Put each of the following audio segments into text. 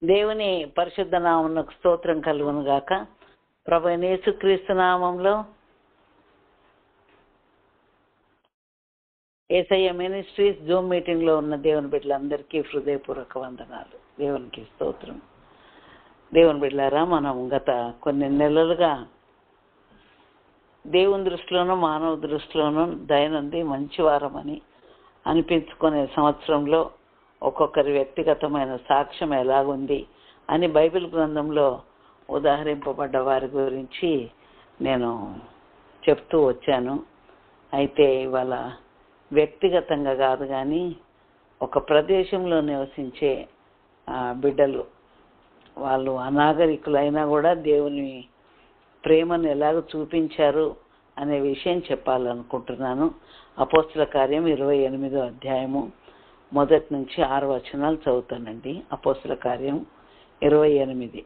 దేవుని పరిశుద్ధ నామమునకు స్తోత్రం కలుగును గాక. ప్రభువైన యేసుక్రీస్తు నామములో యేసయ్య మినిస్ట్రీస్ జూమ్ మీటింగ్లో ఉన్న దేవుని బిడ్డలందరికీ హృదయపూర్వక వందనాలు. దేవునికి స్తోత్రం. దేవుని బిడ్డలారా, మనం గత కొన్ని నెలలుగా దేవుని దృష్టిలోనూ మానవ దృష్టిలోనూ దైనంది మంచి వారమని అనిపించుకునే సంవత్సరంలో ఒక్కొక్కరి వ్యక్తిగతమైన సాక్ష్యం ఎలాగుంది అని బైబిల్ గ్రంథంలో ఉదాహరింపబడ్డ వారి గురించి నేను చెప్తూ వచ్చాను. అయితే ఇవాళ వ్యక్తిగతంగా కాదు, కానీ ఒక ప్రదేశంలో నివసించే బిడ్డలు, వాళ్ళు అనాగరికులైనా కూడా దేవుని ప్రేమను ఎలాగ చూపించారు అనే విషయం చెప్పాలనుకుంటున్నాను. అపోస్తల కార్యం 28వ అధ్యాయము 1 నుంచి 6 వచనాలు చదువుతానండి. అపోస్తల కార్యం 28.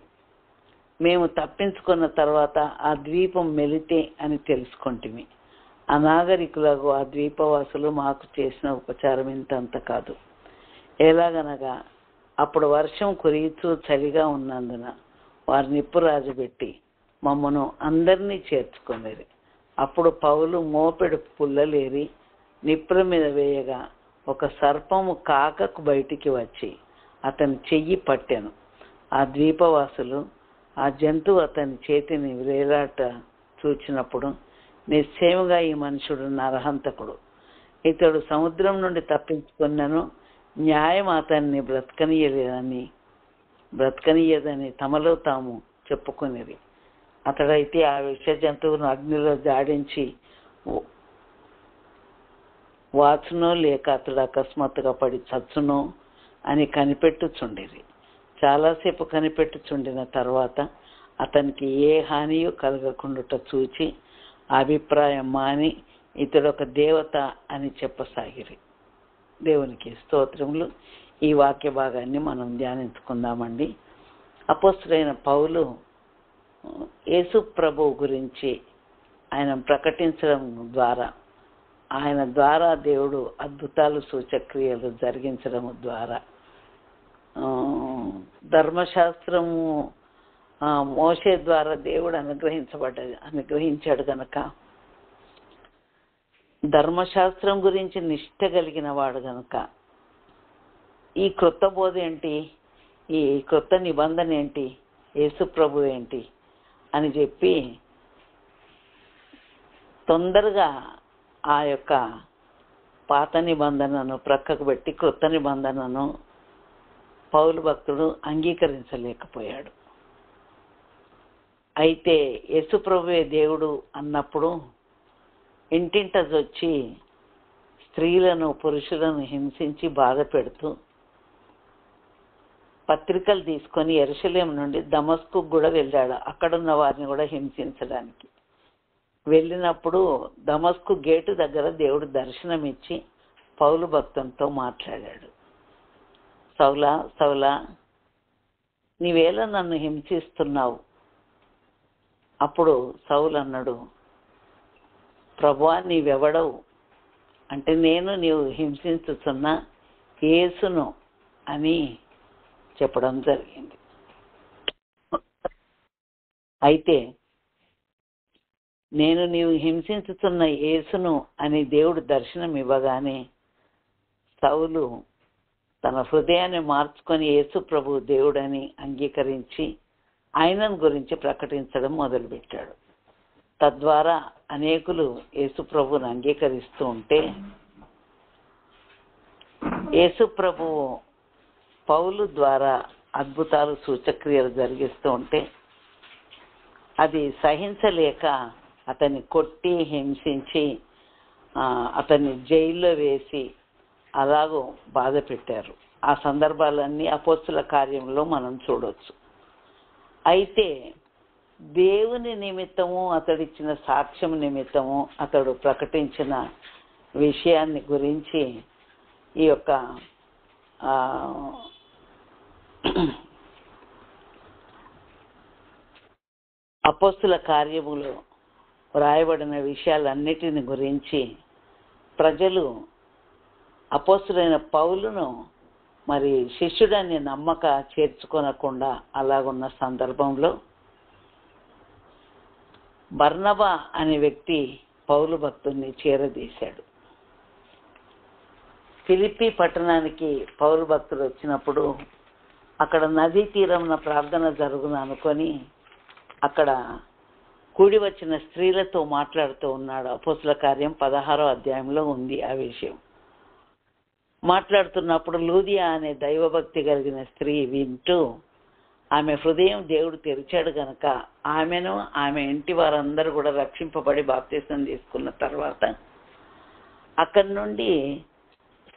మేము తప్పించుకున్న తర్వాత ఆ ద్వీపం మెలితే అని తెలుసుకుంటుమి. అనాగరికులకు ఆ ద్వీపవాసులు మాకు చేసిన ఉపచారం ఇంతంత కాదు. ఎలాగనగా అప్పుడు వర్షం కురియుచూ చలిగా ఉన్నందున వారు నిప్పు రాజుపెట్టి మమ్మను అందరినీ చేర్చుకునేది. అప్పుడు పౌలు మోపెడు పుల్లలేరి నిప్పుల మీద వేయగా ఒక సర్పము కాకకు బయటికి వచ్చి అతని చెయ్యి పట్టెను. ఆ ద్వీపవాసులు ఆ జంతువు అతని చేతిని వేలాట చూచినప్పుడు, నిశ్చయముగా ఈ మనుషుడు నరహంతకుడు, ఇతడు సముద్రం నుండి తప్పించుకున్నను, న్యాయం అతన్ని బ్రతకనీయదని తమలో తాము చెప్పుకునేది. అతడైతే ఆ విష జంతువును అగ్నిలో జాడించి వాచునో లేక అతడు అకస్మాత్తుగా పడి చచ్చునో అని కనిపెట్టుచుండేది. చాలాసేపు కనిపెట్టుచుండిన తర్వాత అతనికి ఏ హానియు కలగకుండా చూచి అభిప్రాయం మాని ఇతడొక దేవత అని చెప్పసాగిరి. దేవునికి స్తోత్రములు. ఈ వాక్య భాగాన్ని మనం ధ్యానించుకుందామండి. అపోస్తలుడైన పౌలు యేసు ప్రభువు గురించి ఆయన ప్రకటించడం ద్వారా, ఆయన ద్వారా దేవుడు అద్భుతాలు సూచక్రియలు జరిగించడం ద్వారా, ధర్మశాస్త్రము మోషే ద్వారా దేవుడు అనుగ్రహించాడు గనక, ధర్మశాస్త్రం గురించి నిష్ఠ కలిగిన వాడు గనక, ఈ క్రొత్త బోధ ఏంటి, ఈ క్రొత్త నిబంధన ఏంటి, యేసు ప్రభు ఏంటి అని చెప్పి తొందరగా ఆ యొక్క పాత నిబంధనను ప్రక్కకు పెట్టి క్రొత్త నిబంధనను పౌలు భక్తుడు అంగీకరించలేకపోయాడు. అయితే యేసు ప్రభువే దేవుడు అన్నప్పుడు ఇంటింటొచ్చి స్త్రీలను పురుషులను హింసించి బాధ పెడుతూ పత్రికలు తీసుకొని యెరూషలేము నుండి దమస్కు కూడా వెళ్ళాడు, అక్కడున్న వారిని కూడా హింసించడానికి. వెళ్ళినప్పుడు దమస్కు గేటు దగ్గర దేవుడు దర్శనమిచ్చి పౌలు భక్తునితో మాట్లాడాడు. సౌలా సౌలా, నీవేళ నన్ను హింసిస్తున్నావు? అప్పుడు సౌలు అన్నాడు, ప్రభువా నీవెవడవు అంటే, నేను నీవు హింసించుతున్న యేసును అని చెప్పడం జరిగింది. అయితే నేను నీవు హింసించుతున్న యేసును అని దేవుడు దర్శనం ఇవ్వగానే సౌలు తన హృదయాన్ని మార్చుకొని యేసు ప్రభు దేవుడని అంగీకరించి ఆయనను గురించి ప్రకటించడం మొదలుపెట్టాడు. తద్వారా అనేకులు యేసు ప్రభువును అంగీకరిస్తూ ఉంటే, యేసు ప్రభువు పౌలు ద్వారా అద్భుతాలు సూచక్రియలు జరిగిస్తూ ఉంటే అది సహించలేక అతన్ని కొట్టి హింసించి అతన్ని జైల్లో వేసి అలాగూ బాధ పెట్టారు. ఆ సందర్భాలన్నీ అపోస్తల కార్యంలో మనం చూడవచ్చు. అయితే దేవుని నిమిత్తము, అతడిచ్చిన సాక్ష్యం నిమిత్తము, అతడు ప్రకటించిన విషయాన్ని గురించి ఈ యొక్క అపోస్తల కార్యములో వ్రాయబడిన విషయాలన్నిటిని గురించి ప్రజలు అపోస్తలుడైన పౌలును మరి శిష్యుడని నమ్మక చేర్చుకొనకుండా అలాగున్న సందర్భంలో బర్నబా అనే వ్యక్తి పౌలు భక్తుడిని చేరదీశాడు. ఫిలిప్పీ పట్టణానికి పౌలు భక్తుడు వచ్చినప్పుడు అక్కడ నదీ తీరంన ప్రార్థన జరుగును అనుకొని అక్కడ కూడి వచ్చిన స్త్రీలతో మాట్లాడుతూ ఉన్నాడు. అపోస్తుల కార్యం 16వ అధ్యాయంలో ఉంది ఆ విషయం. మాట్లాడుతున్నప్పుడు లూదియా అనే దైవభక్తి కలిగిన స్త్రీ వింటూ ఆమె హృదయం దేవుడు తెరిచాడు గనక ఆమెను ఆమె ఇంటి వారందరూ కూడా రక్షింపబడి బాప్తిసం తీసుకున్న తర్వాత అక్కడి నుండి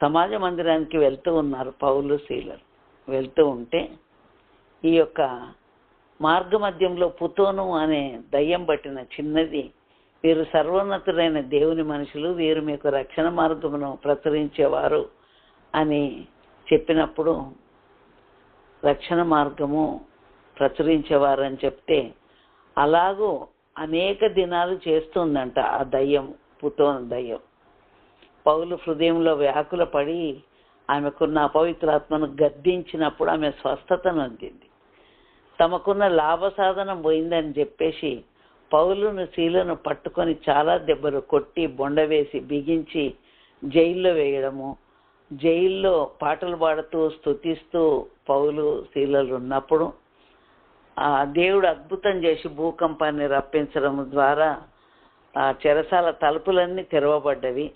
సమాజ మందిరానికి వెళ్తూ ఉన్నారు పౌలు శీలలు. వెళ్తూ ఉంటే ఈ యొక్క మార్గ మధ్యంలో పుతోను అనే దయ్యం పట్టిన చిన్నది, వీరు సర్వోన్నతుడైన దేవుని మనుషులు, వీరు మీకు రక్షణ మార్గమును ప్రచురించేవారు అని చెప్పినప్పుడు, రక్షణ మార్గము ప్రచురించేవారు అని చెప్తే అలాగూ అనేక దినాలు చేస్తుందంట ఆ దయ్యం, పుతోను దయ్యం. పౌలు హృదయంలో వ్యాకుల పడి ఆమెకున్న అపవిత్రాత్మను గద్దించినప్పుడు ఆమె స్వస్థతను అందింది. తమకున్న లాభ సాధనం పోయిందని చెప్పేసి పౌలును శీలను పట్టుకొని చాలా దెబ్బలు కొట్టి బొండవేసి బిగించి జైల్లో వేయడము, జైల్లో పాటలు పాడుతూ స్తుతిస్తూ పౌలు శీలలు ఉన్నప్పుడు ఆ దేవుడు అద్భుతం చేసి భూకంపాన్ని రప్పించడం ద్వారా ఆ చెరసాల తలుపులన్నీ తెరవబడ్డవి.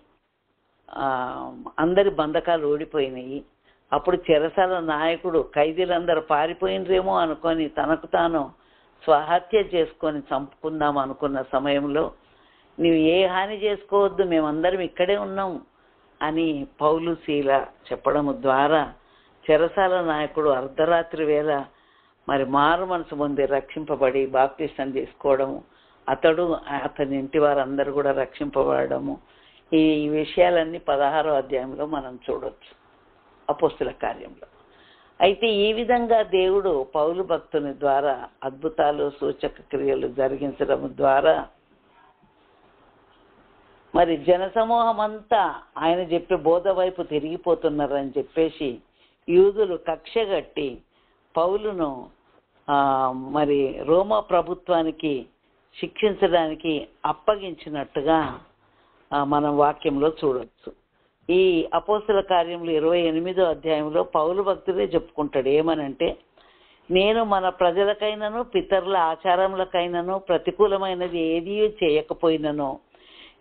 అందరి బంధకాలు ఊడిపోయినాయి. అప్పుడు చెరసాల నాయకుడు ఖైదీలందరూ పారిపోయినరేమో అనుకొని తనకు తాను స్వహత్య చేసుకొని చంపుకుందాం అనుకున్న సమయంలో, నీవు ఏ హాని చేసుకోవద్దు, మేమందరం ఇక్కడే ఉన్నాం అని పౌలు శీల చెప్పడం ద్వారా చెరసాల నాయకుడు అర్ధరాత్రి వేళ మరి మారు మనసు పొంది రక్షింపబడి బాప్తిసం తీసుకోవడము, అతడు అతని ఇంటి వారందరూ కూడా రక్షింపబడము, ఈ విషయాలన్నీ 16వ అధ్యాయంలో మనం చూడొచ్చు అపోస్తుల కార్యంలో. అయితే ఈ విధంగా దేవుడు పౌలు భక్తుని ద్వారా అద్భుతాలు సూచక క్రియలు జరిగించడం ద్వారా మరి జనసమూహం అంతా ఆయన చెప్పే బోధ వైపు తిరిగిపోతున్నారని చెప్పేసి యూదులు కక్షగట్టి పౌలును మరి రోమా ప్రభుత్వానికి శిక్షించడానికి అప్పగించినట్టుగా మనం వాక్యంలో చూడొచ్చు. ఈ అపోస్తుల కార్యములు 28వ అధ్యాయంలో పౌలు భక్తుడే చెప్పుకుంటాడు. ఏమనంటే, నేను మన ప్రజలకైనను పితరుల ఆచారములకైనను ప్రతికూలమైనది ఏదీ చేయకపోయినను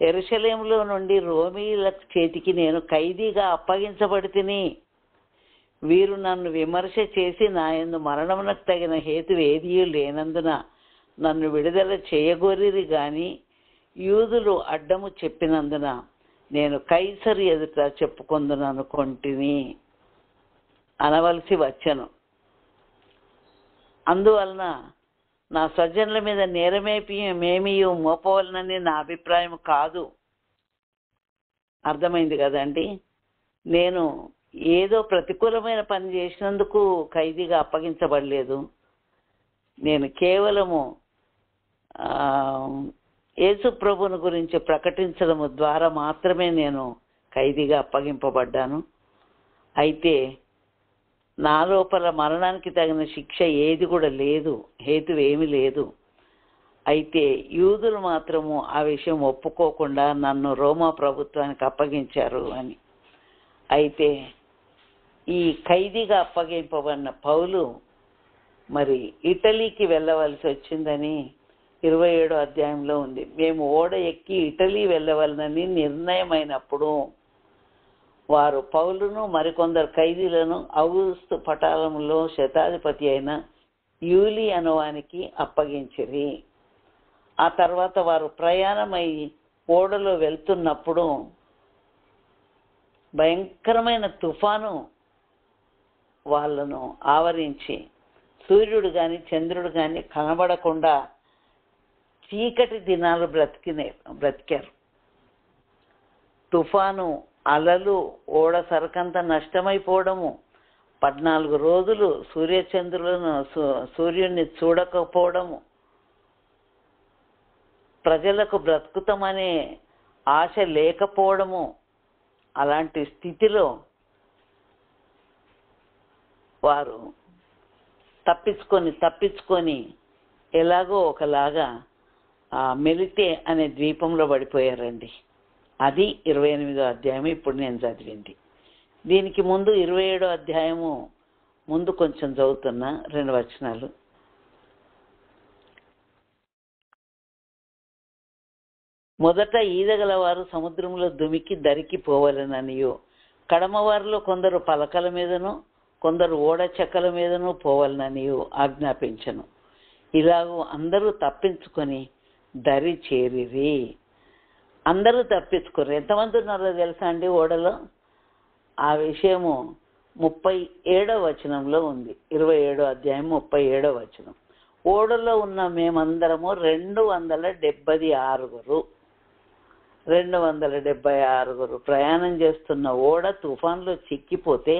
యెరూషలేములో నుండి రోమీయుల చేతికి నేను ఖైదీగా అప్పగించబడి తిని, వీరు నన్ను విమర్శ చేసి నా యందు మరణమునకు తగిన హేతువు ఏదీ లేనందున నన్ను విడుదల చేయగోరిరి గాని యూదులు అడ్డము చెప్పినందున నేను కైసరు ఎదుట చెప్పుకొందును అనుకొంటిని అనవలసి వచ్చను. అందువలన నా స్వజనుల మీద నేరమేమీ మోపవలనని నా అభిప్రాయం కాదు. అర్థమైంది కదండి. నేను ఏదో ప్రతికూలమైన పని చేసినందుకు ఖైదీగా అప్పగించబడలేదు. నేను కేవలము యేసు ప్రభువుని గురించి ప్రకటించడం ద్వారా మాత్రమే నేను ఖైదీగా అప్పగింపబడ్డాను. అయితే నా లోపల మరణానికి తగిన శిక్ష ఏది కూడా లేదు, హేతువు ఏమీ లేదు. అయితే యూదులు మాత్రము ఆ విషయం ఒప్పుకోకుండా నన్ను రోమా ప్రభుత్వానికి అప్పగించారు అని. అయితే ఈ ఖైదీగా అప్పగింపబడిన పౌలు మరి ఇటలీకి వెళ్ళవలసి వచ్చిందని 27వ అధ్యాయంలో ఉంది. మేము ఓడ ఎక్కి ఇటలీ వెళ్ళవలనని నిర్ణయమైనప్పుడు వారు పౌలును మరికొందరు ఖైదీలను ఔగుస్తు పటాలంలో శతాధిపతి అయిన యూలి అనువానికి అప్పగించిరి. ఆ తర్వాత వారు ప్రయాణమై ఓడలో వెళ్తున్నప్పుడు భయంకరమైన తుఫాను వాళ్ళను ఆవరించి సూర్యుడు కానీ చంద్రుడు కానీ కనబడకుండా చీకటి దినాలు బ్రతికారు. తుఫాను, అలలు, ఓడ సరకంతా నష్టమైపోవడము, 14 రోజులు సూర్యుడిని చూడకపోవడము, ప్రజలకు బ్రతుకుతామనే ఆశ లేకపోవడము, అలాంటి స్థితిలో వారు తప్పించుకొని ఎలాగో ఒకలాగా మెలితే అనే ద్వీపంలో పడిపోయారండి. అది 28వ అధ్యాయం ఇప్పుడు నేను చదివింది. దీనికి ముందు 27వ అధ్యాయము ముందు కొంచెం చదువుతున్నా 2 వచనాలు. మొదట ఈదగల వారు సముద్రంలో దుమికి దరికి పోవలననియు, కడమవారిలో కొందరు పలకల మీదను కొందరు ఓడ చెక్కల మీదను పోవాలననియు ఆజ్ఞాపించను. ఇలాగూ అందరూ తప్పించుకొని దరి చేరిరి. అందరూ తప్పించుకోరు. ఎంతమంది ఉన్నారో తెలుసా అండి ఓడలో? ఆ విషయము 37వ వచనంలో ఉంది. 27వ అధ్యాయం 37వ వచనం. ఓడలో ఉన్న మేమందరము 276 ప్రయాణం చేస్తున్న ఓడ తుఫాన్లో చిక్కిపోతే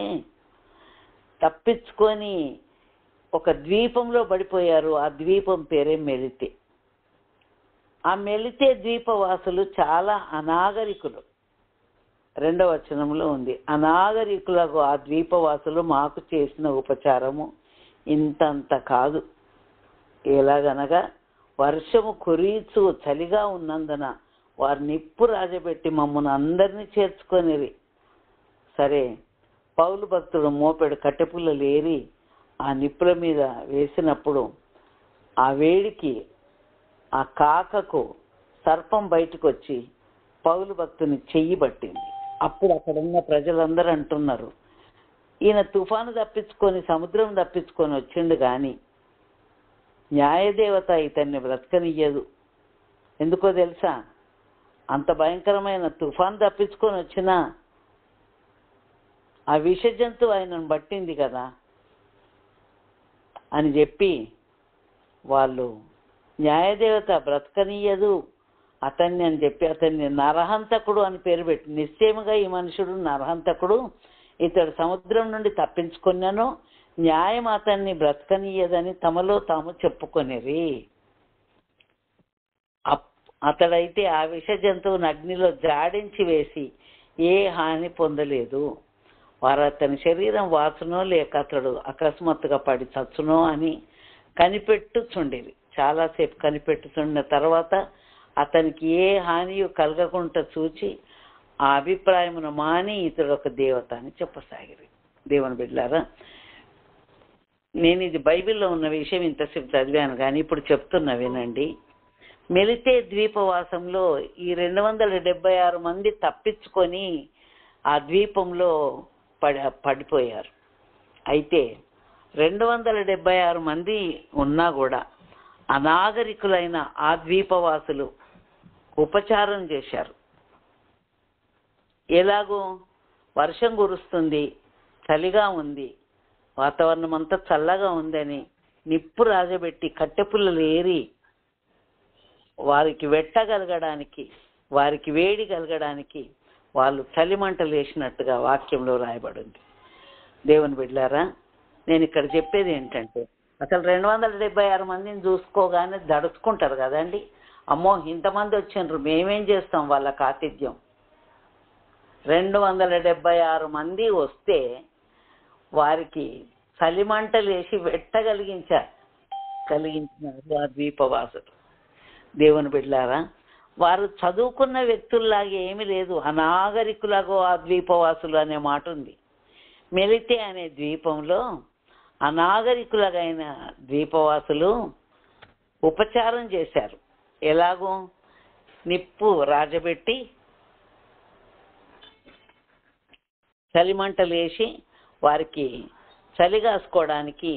తప్పించుకొని ఒక ద్వీపంలో పడిపోయారు. ఆ ద్వీపం పేరే మెలితే. ఆ మెలితే ద్వీపవాసులు చాలా అనాగరికులు. 2వ వచనంలో ఉంది, అనాగరికులకు ఆ ద్వీపవాసులు మాకు చేసిన ఉపచారము ఇంతంత కాదు. ఎలాగనగా వర్షము కురీచు చలిగా ఉన్నందున వారు నిప్పు రాజబెట్టి మమ్మల్ని అందరినీ చేర్చుకొనిరి. సరే, పౌలు భక్తుడు మోపెడు కట్టెపుల్లలు ఏరి ఆ నిప్పుల మీద వేసినప్పుడు ఆ వేడికి ఆ కాకకు సర్పం బయటకు వచ్చి పౌలు భక్తుని చెయ్యి పట్టింది. అప్పుడు అక్కడ ఉన్న ప్రజలందరూ అంటున్నారు, ఈయన తుఫాను తప్పించుకొని సముద్రం తప్పించుకొని వచ్చిండు కానీ న్యాయదేవత ఇతన్ని బ్రతకనియ్యదు. ఎందుకో తెలుసా? అంత భయంకరమైన తుఫాను తప్పించుకొని వచ్చినా ఆ విష జంతువు ఆయనను పట్టింది కదా అని చెప్పి వాళ్ళు న్యాయదేవత బ్రతకనీయదు అతన్ని అని చెప్పి అతన్ని నరహంతకుడు అని పేరు పెట్టి, నిశ్చయముగా ఈ మనుషుడు నరహంతకుడు, ఇతడు సముద్రం నుండి తప్పించుకున్నాను, న్యాయం అతన్ని బ్రతకనీయదని తమలో తాము చెప్పుకొనిరి. అతడైతే ఆ విష జంతువుని అగ్నిలో జాడించి వేసి ఏ హాని పొందలేదు. వారు అతని శరీరం వాసునో లేక అతడు అకస్మాత్తుగా పడి చచ్చునో అని కనిపెట్టుచుండేది. చాలాసేపు కనిపెట్టుచుండిన తర్వాత అతనికి ఏ హానియు కలగకుండా చూచి ఆ అభిప్రాయమును మాని ఇతడు ఒక దేవత అని చెప్పసాగిరి. దేవుని బిడ్డలారా, నేను ఇది బైబిల్లో ఉన్న విషయం ఇంతసేపు చదివాను కానీ ఇప్పుడు చెప్తున్నా వినండి. మెలితే ద్వీపవాసంలో ఈ 276 మంది తప్పించుకొని ఆ ద్వీపంలో పడిపోయారు. అయితే 276 మంది ఉన్నా కూడా అనాగరికులైన ఆ ద్వీపవాసులు ఉపచారం చేశారు. ఎలాగో వర్షం కురుస్తుంది, చలిగా ఉంది, వాతావరణం అంతా చల్లగా ఉందని నిప్పు రాజబెట్టి కట్టెపుల్లలు ఏరి వారికి వెట్టగలగడానికి, వారికి వేడి కలగడానికి వాళ్ళు చలిమంటలు వేసినట్టుగా వాక్యంలో రాయబడింది. దేవుని బిడ్డలారా, నేను ఇక్కడ చెప్పేది ఏంటంటే, అసలు 276 మందిని చూసుకోగానే దడుచుకుంటారు కదండి. అమ్మో ఇంతమంది వచ్చిండ్రు, మేమేం చేస్తాం వాళ్ళకి ఆతిథ్యం. 276 మంది వస్తే వారికి చలిమంటలు వేసి కలిగించినారు ఆ ద్వీపవాసులు. దేవుని బిడ్డలారా, వారు చదువుకున్న వ్యక్తుల్లాగా ఏమీ లేదు, అనాగరికులాగో ఆ ద్వీపవాసులు అనే మాట ఉంది. మెలితే అనే ద్వీపంలో అనాగరికులైన ద్వీపవాసులు ఉపచారం చేశారు. ఎలాగో నిప్పు రాజబెట్టి చలిమంటలు వేసి వారికి చలి కాసుకోవడానికి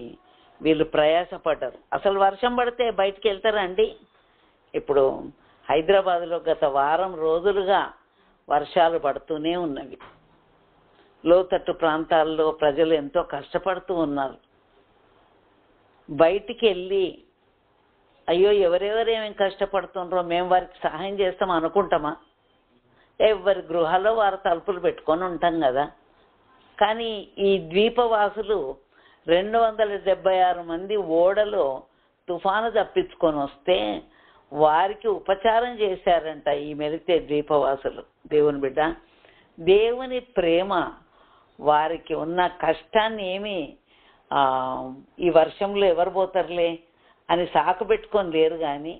వీళ్ళు ప్రయాసపడ్డారు. అసలు వర్షం పడితే బయటికి వెళ్తారండి? ఇప్పుడు హైదరాబాద్లో గత వారం రోజులుగా వర్షాలు పడుతూనే ఉన్నవి. లోతట్టు ప్రాంతాల్లో ప్రజలు ఎంతో కష్టపడుతూ ఉన్నారు. బయటికి వెళ్ళి అయ్యో ఎవరెవరేమేమి కష్టపడుతుండ్రో మేము వారికి సహాయం చేస్తాం అనుకుంటామా? ఎవరి గృహాల్లో వారు తలుపులు పెట్టుకొని ఉంటాం కదా. కానీ ఈ ద్వీపవాసులు 276 మంది ఓడలో తుఫాను తప్పించుకొని వస్తే వారికి ఉపచారం చేశారంట ఈ మెలితే ద్వీపవాసులు. దేవుని బిడ్డ, దేవుని ప్రేమ వారికి ఉన్న కష్టాన్ని ఏమీ ఈ వర్షంలో ఎవరు పోతారులే అని సాకు పెట్టుకొని లేరు, కానీ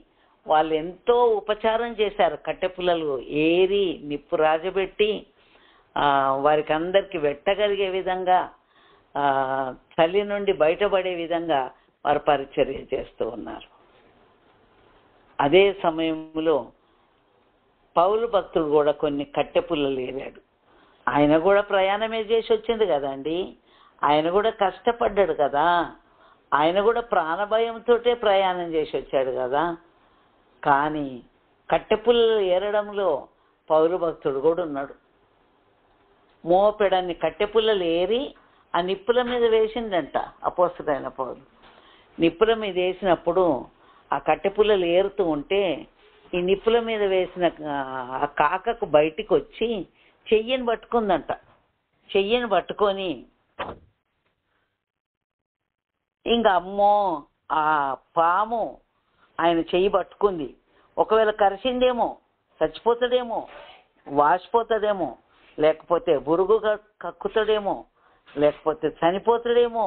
వాళ్ళు ఎంతో ఉపచారం చేశారు. కట్టెపుల్లలు ఏరి నిప్పు రాజబెట్టి వారికి అందరికి వెట్టగలిగే విధంగా, చలి నుండి బయటపడే విధంగా వారు పరిచర్య చేస్తూ ఉన్నారు. అదే సమయంలో పౌలు భక్తుడు కూడా కొన్ని కట్టెపుల్లలు ఏరాడు. ఆయన కూడా ప్రయాణమే చేసి వచ్చింది కదండి, ఆయన కూడా కష్టపడ్డాడు కదా, ఆయన కూడా ప్రాణభయంతో ప్రయాణం చేసి వచ్చాడు కదా. కానీ కట్టెపుల్లలు ఏరడంలో పౌలు భక్తుడు కూడా ఉన్నాడు. మోపెడన్ని కట్టెపుల్లలు ఏరి ఆ నిప్పుల మీద వేసిండంట అపోస్తలుడైన పౌలు. నిప్పుల మీద వేసినప్పుడు ఆ కట్టెపుల్లలు ఏరుతూ ఉంటే ఈ నిప్పుల మీద వేసిన ఆ కాకకు బయటికి వచ్చి చెయ్యిని పట్టుకుందంట. చెయ్యిని పట్టుకొని ఇంకా అమ్మో ఆ పాము ఆయన చెయ్యి పట్టుకుంది, ఒకవేళ కరిచిందేమో, చచ్చిపోతాడేమో, వాసిపోతాడేమో, లేకపోతే బురుగు కక్కుతాడేమో, లేకపోతే చనిపోతాడేమో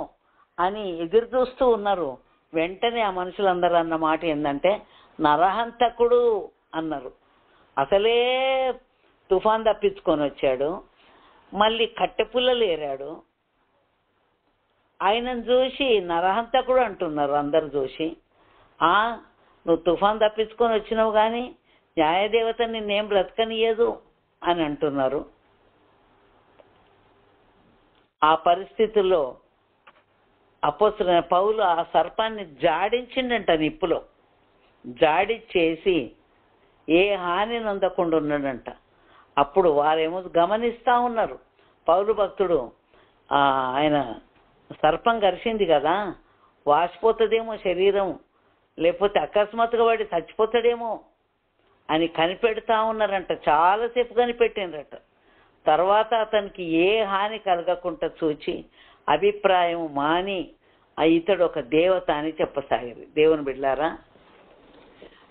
అని ఎదురు చూస్తూ ఉన్నారు. వెంటనే ఆ మనుషులందరూ అన్న మాట ఏంటంటే నరహంతకుడు అన్నారు. అసలే తుఫాన్ తప్పించుకొని వచ్చాడు, మళ్ళీ కట్టెపుల్లలు ఏరాడు, ఆయనను చూసి నరహంతకుడు అంటున్నారు అందరు చూసి. నువ్వు తుఫాన్ తప్పించుకొని వచ్చినావు కానీ న్యాయదేవత నిన్నేం బ్రతకనియదు అని అంటున్నారు. ఆ పరిస్థితుల్లో అపోస్తలుడైన పౌలు ఆ సర్పాన్ని జాడించిండంట, నిప్పులో జాడిచ్చేసి ఏ హాని నొందకుండా ఉన్నాడంట. అప్పుడు వారేమో గమనిస్తూ ఉన్నారు. పౌలు భక్తుడు ఆయన సర్పం కరిచింది కదా, వాసిపోతుందేమో శరీరం, లేకపోతే అకస్మాత్తుగా వాడి చచ్చిపోతాడేమో అని కనిపెడతా ఉన్నారంట. చాలాసేపు కనిపెట్టిండ్రట. తర్వాత అతనికి ఏ హాని కలగకుండా చూచి అభిప్రాయం మాని ఇతడు ఒక దేవత అని చెప్పసాగారు. దేవుని బిడ్డలారా,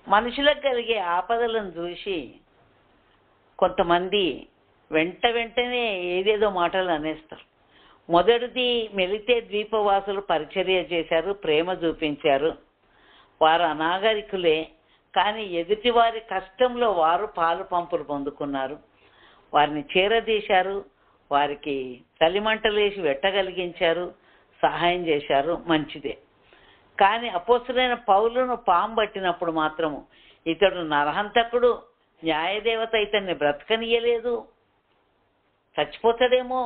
మనుషులకు కలిగే ఆపదలను చూసి కొంతమంది వెంటనే ఏదేదో మాటలు అనేస్తారు. మొదటిది, మెలితే ద్వీపవాసులు పరిచర్య చేశారు, ప్రేమ చూపించారు. వారు అనాగరికులే, కానీ ఎదుటి వారి కష్టంలో వారు పాలు పంపులు పొందుకున్నారు. వారిని చేరదీశారు, వారికి చలిమంటలేసి వెట్టగలిగించారు, సహాయం చేశారు, మంచిదే. కానీ అపోస్తలుడైన పౌలును పాము పట్టినప్పుడు మాత్రము ఇతడు నరహంతకుడు, న్యాయదేవత ఇతన్ని బ్రతకనీయలేదు, చచ్చిపోతాడేమో,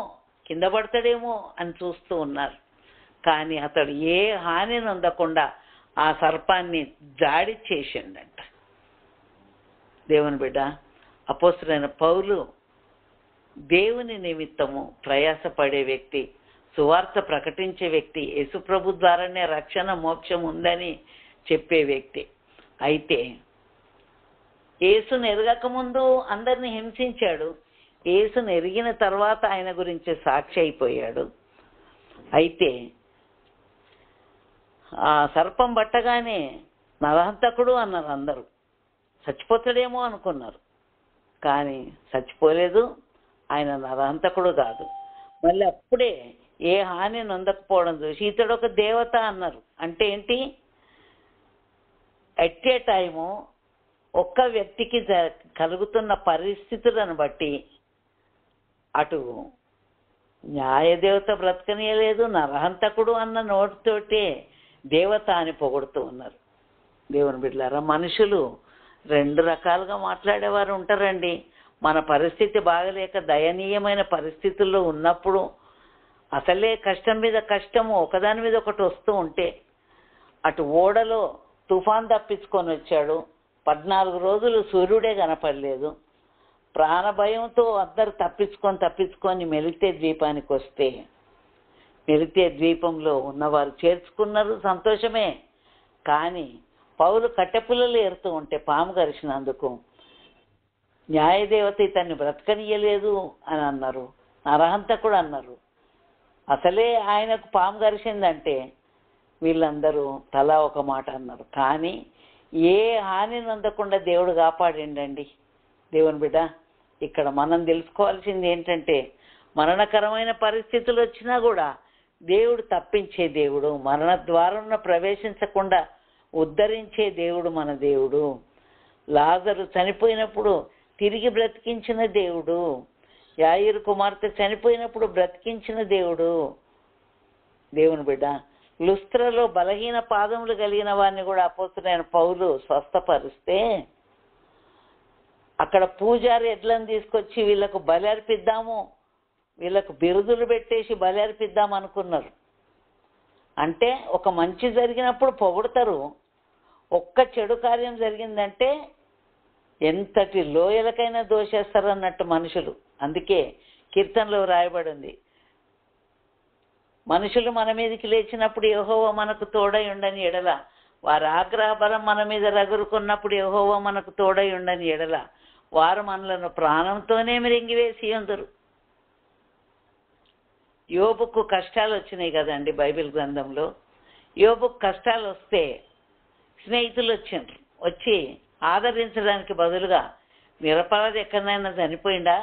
కింద పడతాడేమో అని చూస్తూ ఉన్నారు. కానీ అతడు ఏ హాని నొందకుండా ఆ సర్పాన్ని జాడి చేసిండంట. దేవుని బిడ్డ, అపోస్తలుడైన పౌలు దేవుని నిమిత్తము ప్రయాసపడే వ్యక్తి, సువార్త ప్రకటించే వ్యక్తి, యేసుప్రభు ద్వారానే రక్షణ మోక్షం ఉందని చెప్పే వ్యక్తి. అయితే యేసును ఎరగక ముందు అందరిని హింసించాడు, యేసును ఎరిగిన తర్వాత ఆయన గురించి సాక్షి అయిపోయాడు. అయితే ఆ సర్పం పట్టగానే నరహంతకుడు అన్నారు అందరూ. చచ్చిపోతాడేమో అనుకున్నారు, కానీ చచ్చిపోలేదు, ఆయన నరహంతకుడు కాదు. మళ్ళీ అప్పుడే ఏ హాని నొందకపోవడం చూసి ఇతడు ఒక దేవత అన్నారు. అంటే ఏంటి? ఎట్ ఏ టైము ఒక్క వ్యక్తికి కలుగుతున్న పరిస్థితులను బట్టి అటు న్యాయదేవత బ్రతకనీయలేదు, నరహంతకుడు అన్న నోటితోటే దేవత అని పొగుడుతూ ఉన్నారు. దేవుని బిడ్డలారా, మనుషులు రెండు రకాలుగా మాట్లాడేవారు ఉంటారండి. మన పరిస్థితి బాగలేక దయనీయమైన పరిస్థితుల్లో ఉన్నప్పుడు, అసలే కష్టం మీద కష్టము ఒకదాని మీద ఒకటి వస్తూ ఉంటే, అటు ఓడలో తుఫాన్ తప్పించుకొని వచ్చాడు, 14 రోజులు సూర్యుడే కనపడలేదు, ప్రాణభయంతో అందరు తప్పించుకొని మెలితే ద్వీపానికి వస్తే, మెలితే ద్వీపంలో ఉన్నవారు చేర్చుకున్నారు, సంతోషమే. కానీ పౌలు కట్టెపుల్లలు ఏరుతూ ఉంటే పాము కరిచినందుకు న్యాయదేవత ఇతన్ని బ్రతకనీయలేదు అని అన్నారు, నరహంతకుడు అన్నారు. అసలే ఆయనకు పాము కరిచిందంటే వీళ్ళందరూ తలా ఒక మాట అన్నారు. కానీ ఏ హాని నొందకుండా దేవుడు కాపాడిండండి. దేవుని బిడ్డ, ఇక్కడ మనం తెలుసుకోవాల్సింది ఏంటంటే, మరణకరమైన పరిస్థితులు వచ్చినా కూడా దేవుడు తప్పించే దేవుడు, మరణ ద్వారం ప్రవేశించకుండా ఉద్ధరించే దేవుడు మన దేవుడు. లాజరు చనిపోయినప్పుడు తిరిగి బ్రతికించిన దేవుడు, యాయిరు కుమార్తె చనిపోయినప్పుడు బ్రతికించిన దేవుడు. దేవుని బిడ్డ, లుస్త్రలో బలహీన పాదములు కలిగిన వారిని కూడా అపోస్తలుడైన పౌలు స్వస్థపరిస్తే అక్కడ పూజారి ఎడ్లను తీసుకొచ్చి వీళ్ళకు బలి అర్పిద్దాము, వీళ్ళకు బిరుదులు పెట్టేసి బలి అర్పిద్దాం అనుకున్నారు. అంటే ఒక మంచి జరిగినప్పుడు పొగుడతారు, ఒక్క చెడు కార్యం జరిగిందంటే ఎంతటి లోయలకైనా దోషేస్తారు అన్నట్టు మనుషులు. అందుకే కీర్తనలో రాయబడింది, మనుషులు మన మీదకి లేచినప్పుడు యెహోవా మనకు తోడై ఉండని ఎడల, వారి ఆగ్రహబలం మన మీద రగురుకున్నప్పుడు యెహోవా మనకు తోడై ఉండని ఎడల, వారు మనలను ప్రాణంతోనే మిరింగివేసి ఉందరు. యోబుకు కష్టాలు వచ్చినాయి కదండి బైబిల్ గ్రంథంలో. యోబుకు కష్టాలు వస్తే స్నేహితులు వచ్చి ఆదరించడానికి బదులుగా నిరపరాధి ఎక్కడైనా చనిపోయిందా,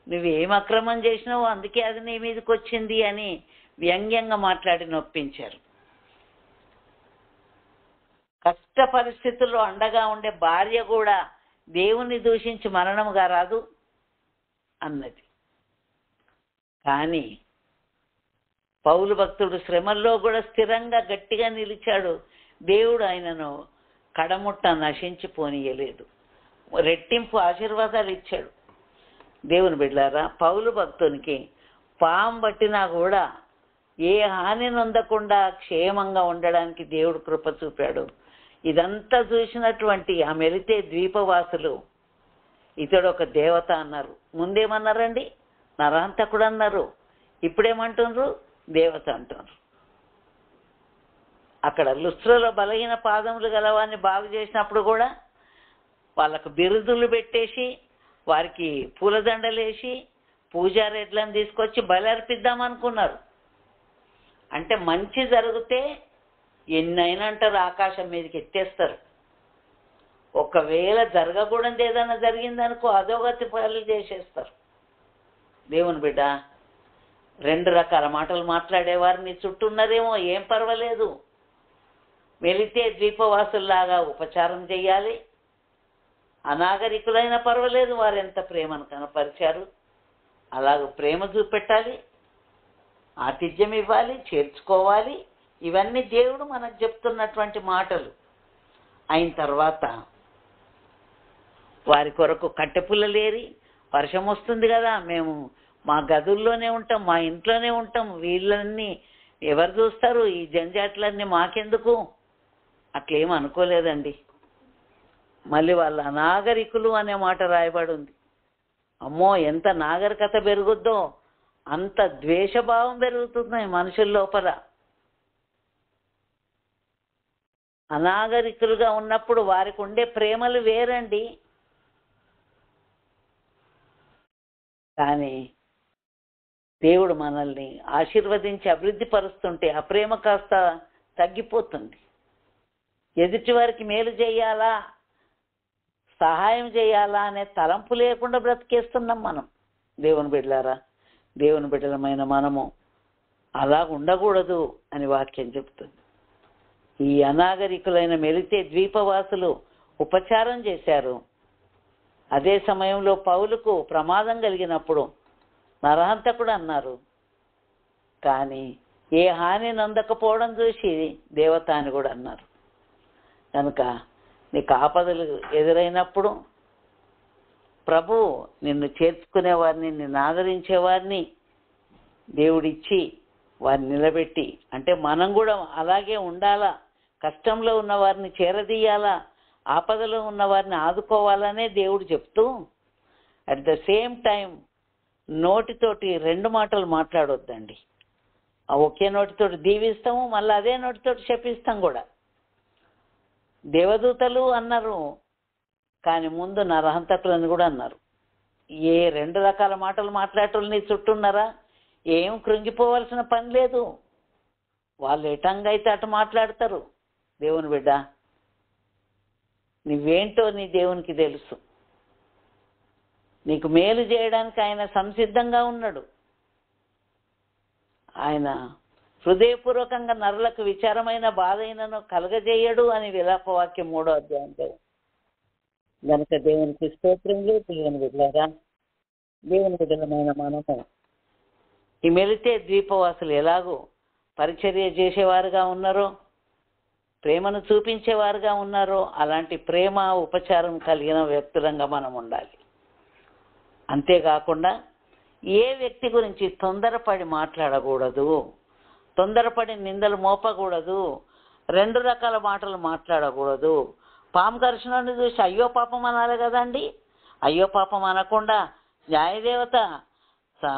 నువ్వేం అక్రమం చేసినావు అందుకే అది నీ మీదకి వచ్చింది అని వ్యంగ్యంగా మాట్లాడి నొప్పించారు. కష్ట పరిస్థితుల్లో అండగా ఉండే భార్య కూడా దేవుణ్ణి దూషించి మరణముగా రాదు అన్నది. కానీ పౌలు భక్తుడు శ్రమల్లో కూడా స్థిరంగా గట్టిగా నిలిచాడు. దేవుడు ఆయనను కడముట్ట నశించిపోనీయలేదు, రెట్టింపు ఆశీర్వాదాలు ఇచ్చాడు. దేవుని బిడ్డలారా, పౌలు భక్తునికి పాము పట్టినా కూడా ఏ హాని నొందకుండా క్షేమంగా ఉండడానికి దేవుడు కృప చూపాడు. ఇదంతా చూసినటువంటి ఆ మెలితే ద్వీపవాసులు ఇతడు ఒక దేవత అన్నారు. ముందేమన్నారండి? నరహంతకుడు అన్నారు. ఇప్పుడేమంటున్నారు? దేవత అంటున్నారు. అక్కడ లుస్త్రలో బలహీన పాదములు గలవాన్ని బాగు చేసినప్పుడు కూడా వాళ్ళకు బిరుదులు పెట్టేసి వారికి పూలదండలేసి పూజారి ఎడ్లను తీసుకొచ్చి బలి అర్పిద్దామనుకున్నారు. అంటే మంచి జరిగితే ఎన్నైనా అంటారు, ఆకాశం మీదకి ఎత్తేస్తారు. ఒకవేళ జరగకూడదు ఏదైనా జరిగిందనుకో అధోగతి పాలు చేసేస్తారు. దేవుని బిడ్డ, రెండు రకాల మాటలు మాట్లాడేవారు నీ చుట్టూ ఉన్నారేమో, ఏం పర్వాలేదు, వెళితే ద్వీపవాసుల్లాగా ఉపచారం చెయ్యాలి. అనాగరికులైనా పర్వాలేదు, వారు ఎంత ప్రేమను కనపరిచారు అలాగ ప్రేమ చూపెట్టాలి, ఆతిథ్యం ఇవ్వాలి, చేర్చుకోవాలి. ఇవన్నీ దేవుడు మనకు చెప్తున్నటువంటి మాటలు. అయిన తర్వాత వారి కొరకు కట్టెపుల్లలేరి, వర్షం వస్తుంది కదా, మేము మా గదుల్లోనే ఉంటాం, మా ఇంట్లోనే ఉంటాం, వీళ్ళన్నీ ఎవరు చూస్తారు, ఈ జంజాట్లన్నీ మాకెందుకు, అట్లేం అనుకోలేదండి. మళ్ళీ వాళ్ళ అనాగరికులు అనే మాట రాయబడి ఉంది. అమ్మో, ఎంత నాగరికత పెరుగుద్దో అంత ద్వేషభావం పెరుగుతున్నాయి మనుషుల లోపల. అనాగరికులుగా ఉన్నప్పుడు వారికి ఉండే ప్రేమలు వేరండి. కానీ దేవుడు మనల్ని ఆశీర్వదించి అభివృద్ధి పరుస్తుంటే ఆ ప్రేమ కాస్త తగ్గిపోతుంది. ఎదుటి వారికి మేలు చేయాలా, సహాయం చేయాలా అనే తలంపు లేకుండా బ్రతికేస్తున్నాం మనం. దేవుని బిడ్డలారా, దేవుని బిడ్డలమైన మనము అలా ఉండకూడదు అని వాక్యం చెప్తుంది. ఈ అనాగరికులైన మెలితే ద్వీపవాసులు ఉపచారం చేశారు. అదే సమయంలో పౌలుకు ప్రమాదం కలిగినప్పుడు నరహంతకుడు అన్నారు. కానీ ఏ హాని నొందకపోవడం చూసి దేవత అని కూడా అన్నారు. కనుక నీకు ఆపదలు ఎదురైనప్పుడు ప్రభు నిన్ను చేర్చుకునేవారిని, నిన్ను ఆదరించేవారిని దేవుడిచ్చి వారిని నిలబెట్టి, అంటే మనం కూడా అలాగే ఉండాలా, కష్టంలో ఉన్న వారిని చేరదీయాలా, ఆపదలో ఉన్న వారిని ఆదుకోవాలనే దేవుడు చెప్తూ అట్ ద సేమ్ టైం నోటితోటి రెండు మాటలు మాట్లాడొద్దండి. ఒకే నోటితోటి దీవిస్తాము, మళ్ళీ అదే నోటితోటి శపిస్తాం కూడా. దేవదూతలు అన్నారు, కానీ ముందు నరహంతకులని కూడా అన్నారు. ఏ రెండు రకాల మాటలు మాట్లాడటం నీ చుట్టూ ఉన్నారా? ఏం కృంగిపోవాల్సిన పని లేదు, వాళ్ళు ఎటంగా అయితే అటు మాట్లాడతారు. దేవుని బిడ్డ, నువ్వేంటో నీ దేవునికి తెలుసు. నీకు మేలు చేయడానికి ఆయన సంసిద్ధంగా ఉన్నాడు. ఆయన హృదయపూర్వకంగా నరులకు విచారమైన బాధైనను కలగజేయడు అని విలాపవాక్యం 3వ అధ్యాయంలో. గనుక దేవునికి స్తోత్రములు. దేవుని బిడ్డలారా, దేవుని బిడ్డలమైన మనము ఈ మెలితే ద్వీపవాసులు ఎలాగో పరిచర్య చేసేవారుగా ఉన్నారో, ప్రేమను చూపించేవారుగా ఉన్నారో, అలాంటి ప్రేమ ఉపచారం కలిగిన వ్యక్తులంగా మనం ఉండాలి. అంతేకాకుండా ఏ వ్యక్తి గురించి తొందరపడి మాట్లాడకూడదు, తొందరపడి నిందలు మోపకూడదు, 2 రకాల మాటలు మాట్లాడకూడదు. పాము ఘర్షణను చూసి అయ్యో పాపం అనాలి కదండి. అయ్యో పాపం అనకుండా న్యాయదేవత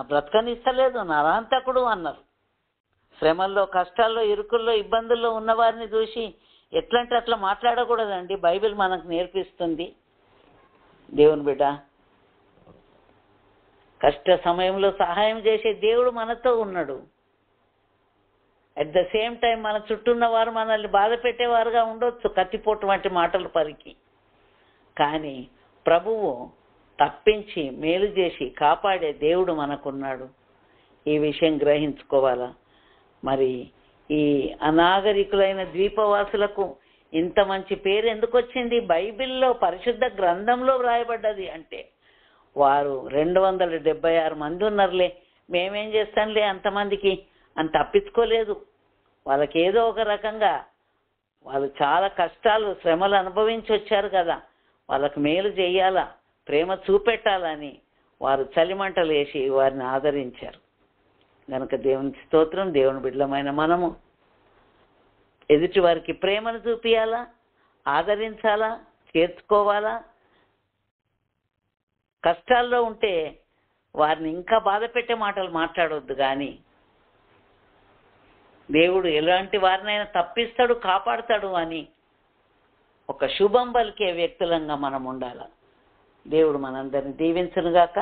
బ్రతకనిస్తలేదు, నరహంతకుడు అన్నారు. శ్రమల్లో, కష్టాల్లో, ఇరుకుల్లో, ఇబ్బందుల్లో ఉన్నవారిని చూసి ఎట్లంటే అట్లా మాట్లాడకూడదండి. బైబిల్ మనకు నేర్పిస్తుంది. దేవుని బిడ్డ, కష్ట సమయంలో సహాయం చేసే దేవుడు మనతో ఉన్నాడు. అట్ ద సేమ్ టైం మన చుట్టూ ఉన్నవారు మనల్ని బాధ పెట్టేవారుగా ఉండొచ్చు, కత్తిపోటు వంటి మాటలు పలికి. కానీ ప్రభువు తప్పించి మేలు చేసి కాపాడే దేవుడు మనకున్నాడు. ఈ విషయం గ్రహించుకోవాలా. మరి ఈ అనాగరికులైన ద్వీపవాసులకు ఇంత మంచి పేరు ఎందుకు వచ్చింది? బైబిల్లో, పరిశుద్ధ గ్రంథంలో వ్రాయబడ్డది. అంటే వారు 276 మంది ఉన్నారులే, మేమేం చేస్తాంలే అంతమందికి అని తప్పించుకోలేదు. వాళ్ళకి ఏదో ఒక రకంగా వాళ్ళు చాలా కష్టాలు, శ్రమలు అనుభవించి వచ్చారు కదా, వాళ్ళకు మేలు చేయాలా, ప్రేమ చూపెట్టాలని వారు చలిమంటలు వేసి వారిని ఆదరించారు. కనుక దేవునికి స్తోత్రం. దేవుని బిడ్డలమైన మనము ఎదుటి వారికి ప్రేమను చూపియాలా, ఆదరించాలా, చేర్చుకోవాలా. కష్టాల్లో ఉంటే వారిని ఇంకా బాధ పెట్టే మాటలు మాట్లాడవద్దు. కానీ దేవుడు ఎలాంటి వారినైనా తప్పిస్తాడు, కాపాడుతాడు అని ఒక శుభం పలికే వ్యక్తులంగా మనం ఉండాల. దేవుడు మనందరిని దీవించునుగాక.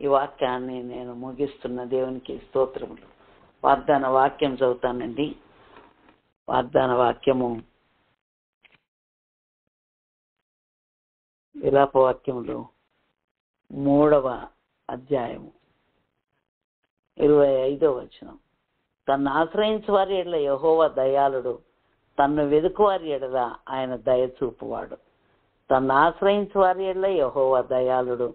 ఈ వాక్యాన్ని నేను ముగిస్తున్న. దేవునికి స్తోత్రములు. వాగ్దాన వాక్యం చదువుతానండి. వాగ్దాన వాక్యము విలాపవాక్యములు 3వ అధ్యాయము 25వ వచనం. తన్ను ఆశ్రయించు వారి ఎడల యెహోవా దయాళుడు, తన్ను వెదుకు వారి ఎడల ఆయన దయ చూపువాడు. తన్ను ఆశ్రయించు వారి ఎడల యెహోవా దయాళుడు,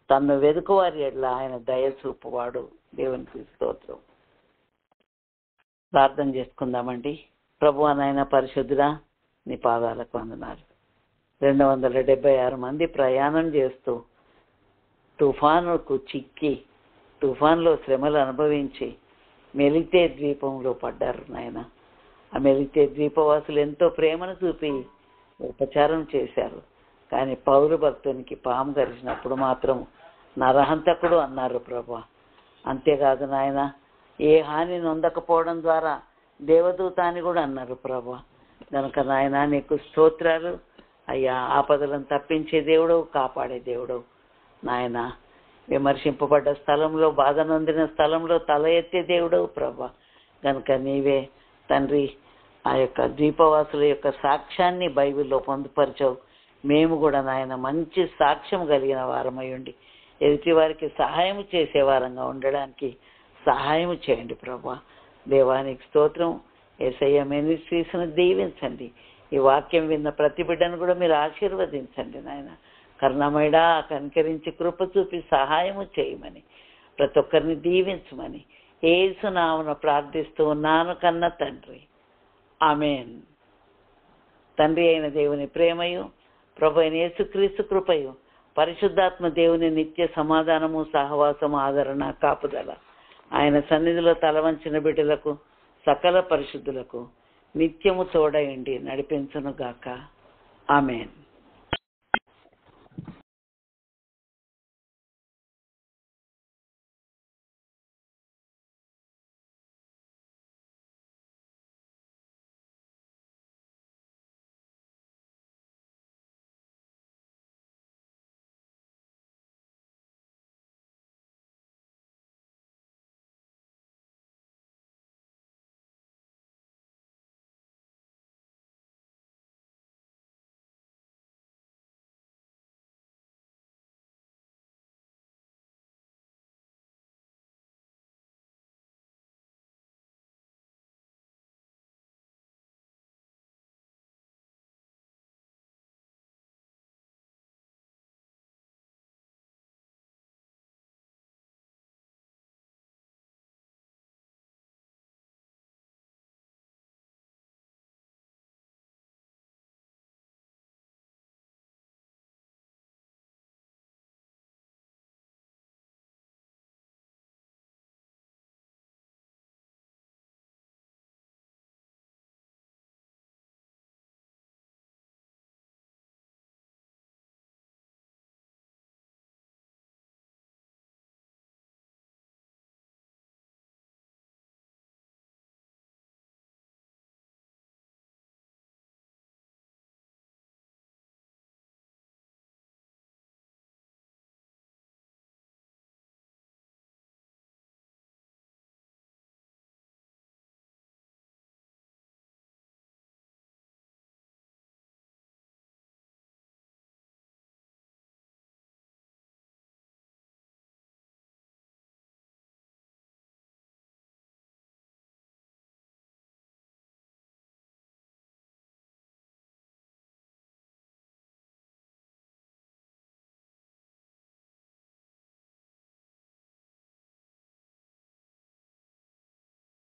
తన్ను వెదుకు వారి ఎడల ఆయన దయ చూపువాడు. దేవునికి స్తోత్రం. ప్రార్థన చేసుకుందామండి. ప్రభువా నాయన పరిశుద్ధుడా, నీ పాదాలకు వందనాలు. 276 మంది ప్రయాణం చేస్తూ తుఫానుకు చిక్కి, తుఫాన్లో శ్రమలు అనుభవించి మెలితే ద్వీపంలో పడ్డారు నాయన. ఆ మెలితే ద్వీపవాసులు ఎంతో ప్రేమను చూపి ఉపచారం చేశారు. కానీ పౌరు భక్తునికి పాము గరిచినప్పుడు మాత్రం నరహంతకుడు అన్నారు ప్రభువా. అంతేకాదు నాయన, ఏ హాని నొందకపోవడం ద్వారా దేవదూత అని కూడా అన్నారు ప్రభువా. కనుక నాయన నీకు స్తోత్రాలు అయ్యా. ఆపదలను తప్పించే దేవుడవు, కాపాడే దేవుడవు నాయన. విమర్శింపబడ్డ స్థలంలో, బాధ నొందిన స్థలంలో తల ఎత్తే దేవుడవు ప్రభా. కనుక నీవే తండ్రి ఆ యొక్క ద్వీపవాసుల యొక్క సాక్ష్యాన్ని బైబిల్లో పొందుపరిచావు. మేము కూడా నాయన మంచి సాక్ష్యం కలిగిన వారమై ఉండి ఎదుటి వారికి సహాయం చేసే వారంగా ఉండడానికి సహాయం చేయండి ప్రభా. దేవానికి స్తోత్రం. యేసయ్య మినిస్ట్రీస్ను దీవించండి. ఈ వాక్యం విన్న ప్రతి బిడ్డను కూడా మీరు ఆశీర్వదించండి నాయన. కరుణమయుడా, కనికరించి కృప చూపి సహాయము చేయమని, ప్రతి ఒక్కరిని దీవించమని యేసు నామమున ప్రార్థిస్తూ ఉన్నాను కన్న తండ్రి. ఆమేన్. తండ్రి అయిన దేవుని ప్రేమయు, ప్రభు అయిన యేసుక్రీస్తు కృపయు, పరిశుద్ధాత్మ దేవుని నిత్య సమాధానము, సహవాసము, ఆదరణ, కాపుదల ఆయన సన్నిధిలో తలవంచిన బిడ్డలకు, సకల పరిశుద్ధులకు నిత్యము తోడయండి నడిపించును గాక. ఆమేన్.